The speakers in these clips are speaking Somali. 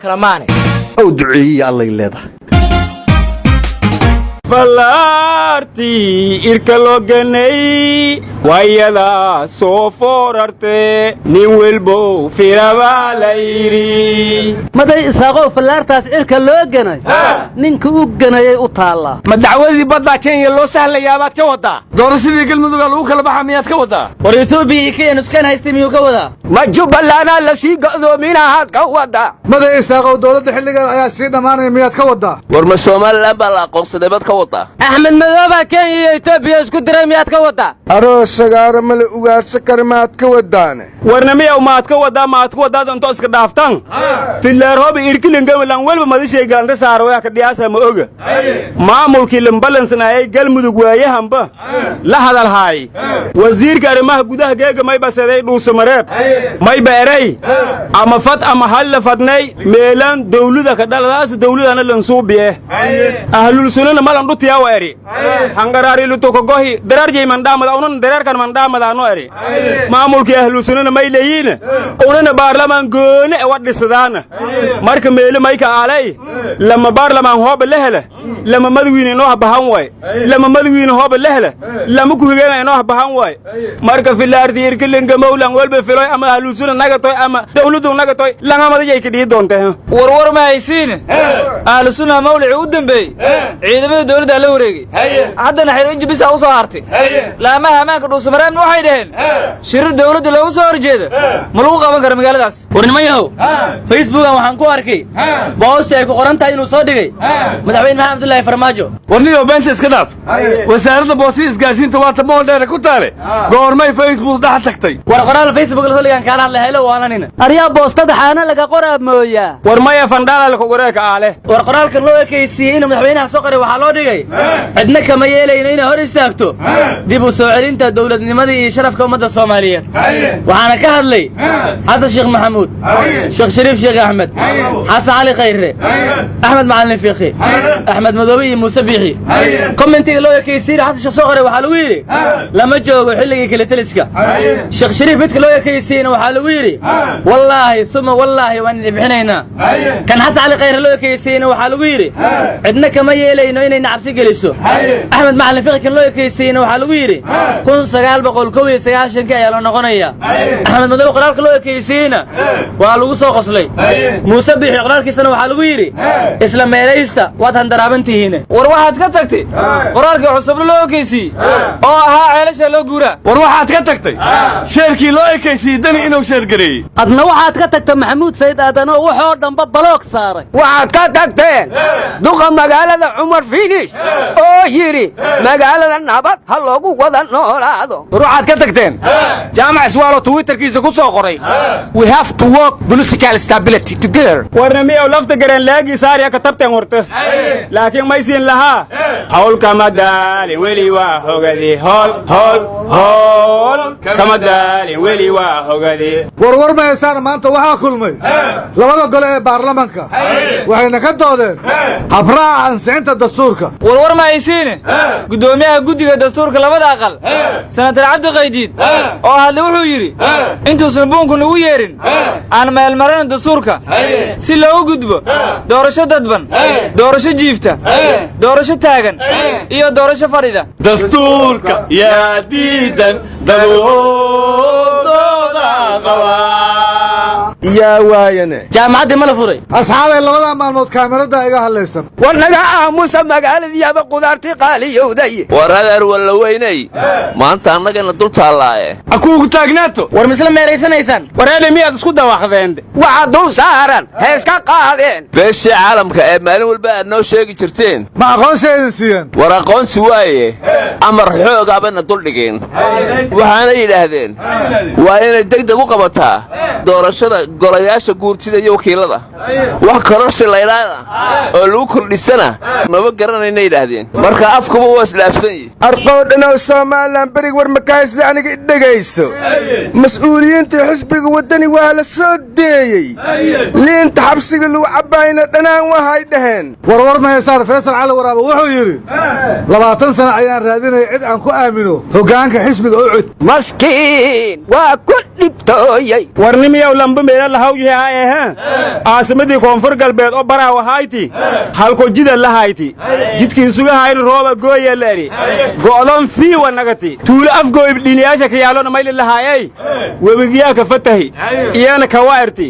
كلاماني أو دعية الله يلده فلارتي إركلو جني ويدا سوفوررتي نيويلبو في رباليري مدى إساقو فلارتاس إركلو جني نينكو جني أطالا ما دعوذي بدا كين لو سهل يابات كودا دورسيدي قلمدو قالو كلا بحميات كودا وريتوبي كي نسكن هايستيميو كودا ما جبلانا لسي قدو ميناهات كودا مدى إساقو دولة حلقة ayaa sii dhamaanaya miyaad ka wadaa warma Soomaaliland baa la aqoonsaday bad ka wada أحمد مذوبة كي إثيوبيا اسكو دريميات كودا aroos sagaaro male ugaarsa kar maad ka wadaane warnamiya maad ka wadaa danto iska dhaaftan tilaaroobi irkilingalan walba madishay gaalda saaraya ka dhiyaasa ma oga maamulkii limbalansanayay galmudug waayahanba la hadal haay wasiirka arrimaha gudaha geega may basaday dhuusamareeb may beeray ama fad ama hal fadnay meelan dawlada ka dhaladaas dawladana lan suubiye ahlul sunnah malan dhutiya weeri hangaraari luto ko gohi dararjay mandamada unan dararkan mandamada no eri maamulkii ahlul sunnah may leeyina unan baarlamaan goone wadhisadaana marka meelo may ka aalay lama baarlamaan hoob lehele lama madwiina noo bahan way lama madwiina hoob lehele lama ku higeenay noo bahan way marka filaardi irkilinga mawlan walba filoy ama ahlul sunnah naga toy ama dawladu naga toy langa madajay ka dhii doontaa warwar ma haysiin ahlus sunnah mawlici u dambeey ciidamada dawladda la wareegay haddana xiriir jibis u soo hartay laamaha amaanka dhuusamareeb waxay dhaheen shirir dawladda loogu soo horjeedo ma lagu qaban karo magaaladaas warnimayahow facebookan waxaan ku arkay boost ay ku qoran tahay inuu soo dhigay madaxweyne maxamed abdullaahi farmaajo warniyo beenta iska dhaaf wasaaradda boostada isgaarsiinta waa tamoon dheer ku taale goormay facebook dhax tagtay war qoraal facebook la soo dhigan kala hadlay helo waananina ariya boostada xaana laga qoraa mooya war maya fandala la ku wareeka aale war qoraalkan loo ekeysiyay in madaxweynaha soo qoray waxa loo dhigay cidna kama yeelayna inay hor istaagto dib u soo celinta dawladnimada iyo sharafka ummadda Soomaaliyeed waxaana ka hadlay Xasan Sheekh Maxamuud Sheekh Shariif Sheekh Axmed Xasan Ali Khayre Axmed Macalin Fiqi Axmed Madoobe iyo Muuse Biixi commentiga loo ekeysiyay Xasan Sheekh soo qoray waxa lagu yiri lama joogo xilligii kala taliska Sheekh Shariif midka loo ekeysiyayna waxa lagu yiri wallahi thumma wallahi waan bixinayna kan Xasan Ali Khayre loo ekeysiyayna waxa lagu yiri cidna kama yeelayno inay nacabsi geliso Axmed Macalin Fiqi kan loo ekeysiyayna waxa lagu yiri 1999 ayaa la noqonaya Axmed Madoobe qoraalka loo ekeysiyayna waa lagu soo qoslay Muuse Biixi qoraalkiisana waxa lagu yiri isla meelaysta waad handaraabantihiin war waxaad ka tagtay qoraalka cusub loo ekeysiyay oo ahaa ceelasha loo guura war waxaad ka tagtay sheerkii loo ekeysiyay dani inuu sheer gareeyay adna waxaad ka tagtay Maxamuud Sayd Aadan oo wuxuu dhanba baloog saaray waxaad ka tagteen duqa magaalada Cumar Fiigish oo yiri magaalada nabad ha loogu wada noolaado war waxaad ka tagteen jaamac iswaalo twitterkiisa ku soo qoray we have to work political stability together warnamiya lafta garan laagi saariya ka tabteen horta laakiin ma siin lahaa hawl kama daali weli waa hogadi hawl kama daali weli waa hogadi warwar ma haysan maanta waxa kulmay labada gole ee baarlamaanka waxayna ka doodeen habraaca ansixinta dastuurka warwar ma haysiin gudoomiyaha guddiga dastuurka labada aqal senator Cabdi Qaydiid oo hadda wuxuu yiri intuu sulbuunku nagu yeerin aan meel marin dastuurka si loo gudbo doorasho dadban doorasho jiifta doorasho taagan iyo doorasho farida dastuurka yaa diidan dadooda qaba yaa waayane jaamacadda ma la furay asxaabay labada maalmood kaamirada iga hadlaysan wanaga aamusa magaaladii aba qudaartii qaaliyowday war adeer walla weynay maanta annagana dul taallaaye akuugu taagnaato war misla meeraysanaysaan wareele miyaad isku dawaqdeen waxa dul saaran heeska qaadeen beeshii caalamka ee maalin walba aad noo sheegi jirteen ma aqoonsiyeedin siiyeen war aqoonsi waaye amar xoogaabana dul dhigeen waxaana yidhaahdeen waa inay degdeg u qabataa doorashada golayaasha guurtida iyo wakiilada wax kororsi laydhaana oo lagu kordhisana maba garanayna yidhaahdeen marka afkuba waa islaafsan yihi arqoodhanow Soomaaliland berig war makaasida aniga dhagayso mas'uuliyiinta xisbiga wadani waa la soo deeyay liinta xabsiga lagu cabayna dhanaan waxay dhaheen warwar ma haysan Faysal Cali Waraabo wuxuu yiri 20 sano ayaan raadinay cid aan ku aamino hogaanka xisbiga oo cid maskiin waa dhibtooyey warnimiyow lamba meela lahaw yahay caasimadii koonfur galbeed oo baraa wahayti halko jida lahayti jidkii sugahayn rooba gooya leeri go'dan fii wanagati tuulo afgooy dhiniyaasha kayaalona mayli lahaayay webigiyaa ka fatahi iyana kawaarti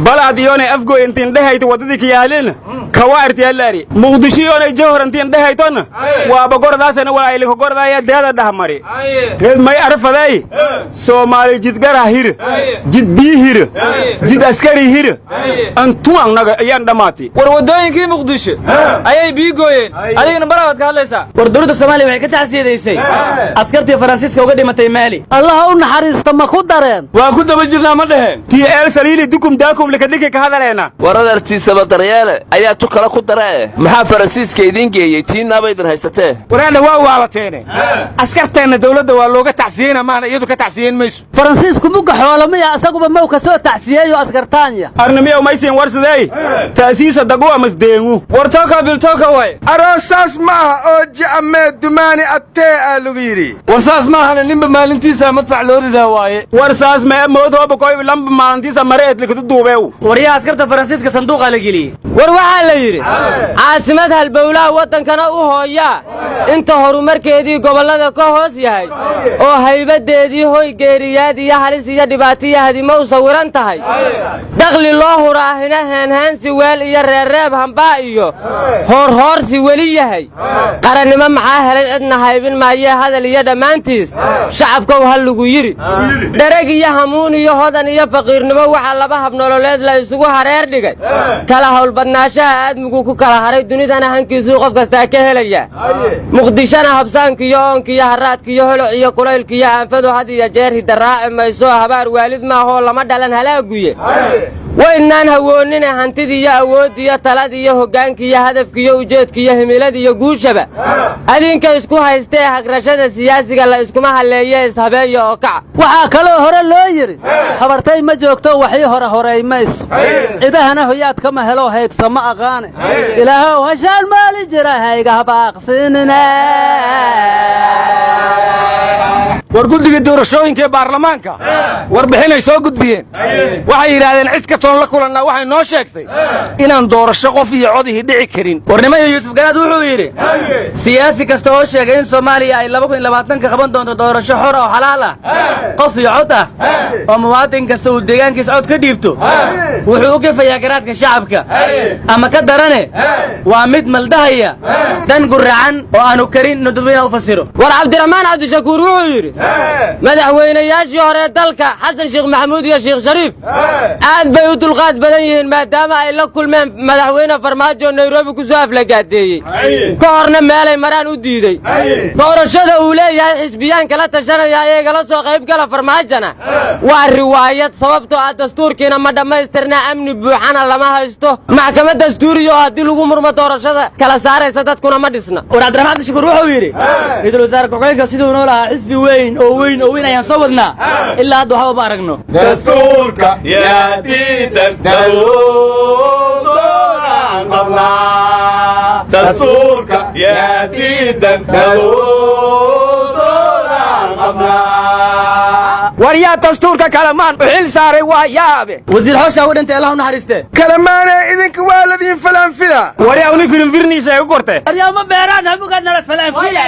balad iyona afgooy intiin dhahayti wadadii kayaalina kawaarti leeri muqdisho iyona jawhar intiin dhahaytona waa bagordaasana waa ay gordaya deeda dhahmari reed may arfaday Soomaali jid garahir jid biihir jid askari hir antu anaga ayaan dhamaati war wadooyinkii muqdisho ayay bii gooyeen adigana baraad ka hadlaysaa war dowladda Soomaaliya waxay ka taxsiideysay askartii Faransiiska uga dhimatay Maali allah u naxariisto ma ku dareen waa ku daba jirnaa ma dhaheen TL saliili dukum daakum lika dhigi ka hadaleena waradartiisa badaryeele ayaa tu kala ku daree maxaa Faransiiska idin geeyay tiinaba idin haysatee waraana waa waalateene askarteena dawladda waa looga taxsiyeena maana iyadu ka taxsiyen mayso faransiisku muga xoolamiya asaguba ma ka soo taxsiyeeyo askartaanya arnimiyow maysin warsadey taasiisa dagu amasdeengu wartooka biltooka way aroosaas ma aha oo jacmee dumaani attee aa lagu yidhi warsaas ma ahana ninba maalintiisa madfac loo ridaa waaye warsaas mee moodooba koyb lamba maalintiisa mareed likadu duubeew waryaha askarta Faransiiska sanduuqa la geliyey war waxaa la yidhi caasimad halbowlaha waddankana u hooyaa inta horumarkeedii gobollada ka hoos yahay oo haybadeedii hoy geeriyaad iyo halis iyo dhibaatiyo hadimo u sawiran tahay dakhli loo huraahina heenhaansi weel iyo reerreeb hambaa iyo hoorhoorsi weli yahay qarannimo maxaa helay cidna haybin maayee hadal iyo dhammaantiis shacabkow ha lagu yidhi dhereg iyo hamuun iyo hodan iyo faqiirnimo waxaa laba habnololeed la isugu hareer dhigay kala howlbadnaashaha aadmigu ku kala haray dunidana hankiisuu qof kastaa ka helaya muqdishona habsaankiiyo oonkiiyo haraadkiiyo holoc iyo kulaylkiiyo aanfadu had iyo jeer hidaraaci mayso habaar waalid maahoo lama dhalan halaaguye waydnaan hawoonnine hantidiiyo awooddiiyo taladiiyo hoggaankiiyo hadafkiiyo ujeedkiiyo himiladiiyo guushaba adinka isku haystee hagrashada siyaasiga la iskuma halleeye ishabeeya oo kaca waxaa kaloo hore loo yidhi habartay ma joogto waxii hore horay mayso cidahana hoyaad kama helo haybsa ma aqaane ilaahow hashaan maali jira hayga habaaqsiinina war guddiga doorashooyinka ee baarlamaanka warbixinay soo gudbiyeen waxay yidhaahdeen cid kastoon la kulannaa waxay noo sheegtay inaan doorasho qof iyo codihii dhici karin warnimada Yuusuf Garaad wuxuu yidhi siyaasi kasta oo sheegay in Soomaaliya ay 2020 qaban doonto doorasho xor oo xalaal ah qof iyo cod ah oo muwaadin kasta uu deegaankiisa cod ka dhiibto wuxuu u gafayaa garaadka shacabka ama ka darane waa mid maldahaya dan guracan oo aanu karin inuu dadweynaha u fasiro war Cabdiraxmaan Cabdishakuur wuxuu yidhi madaxweynayaashii hore dalka Xasan Sheekh Maxamuud iyo Sheekh Shariif aad bay u dulqaad badan yihiin maadaama ay la kulmeen madaxweyne Farmaajo Nairobi ku soo aflagaadeeyay ka horna meelay maraan u diiday doorashada uu leeyahay xisbiyaan kala tashanaya ayaga la soo qayb gala Farmaajana waa riwaayad sababtoo ah dastuurkiina ma dhamaystirna amni buuxana lama haysto maxkamad dastuuriyo haddii lagu murmo doorashada kala saaraysa dadkuna ma dhisna war Cabdiraxmaan Cabdishakuur wuxuu yidhi ra'iisul wasaare ku-xigeenka siduu noo lahaa xisbi weyn ayaan soo wadnaa ilaa hadda waxba ma aragno dastuurka yaa diidan dastuurka yaa diidan war yaa dastuurka kalamaan u xil saaray waa yaabe wasiir xosha u dhintay Allah u naxariiste kalamaane idinka waa ladin falanfila waryaa uni firinfirniisha ay u kortay aryaama beeraan habuga nala falanfila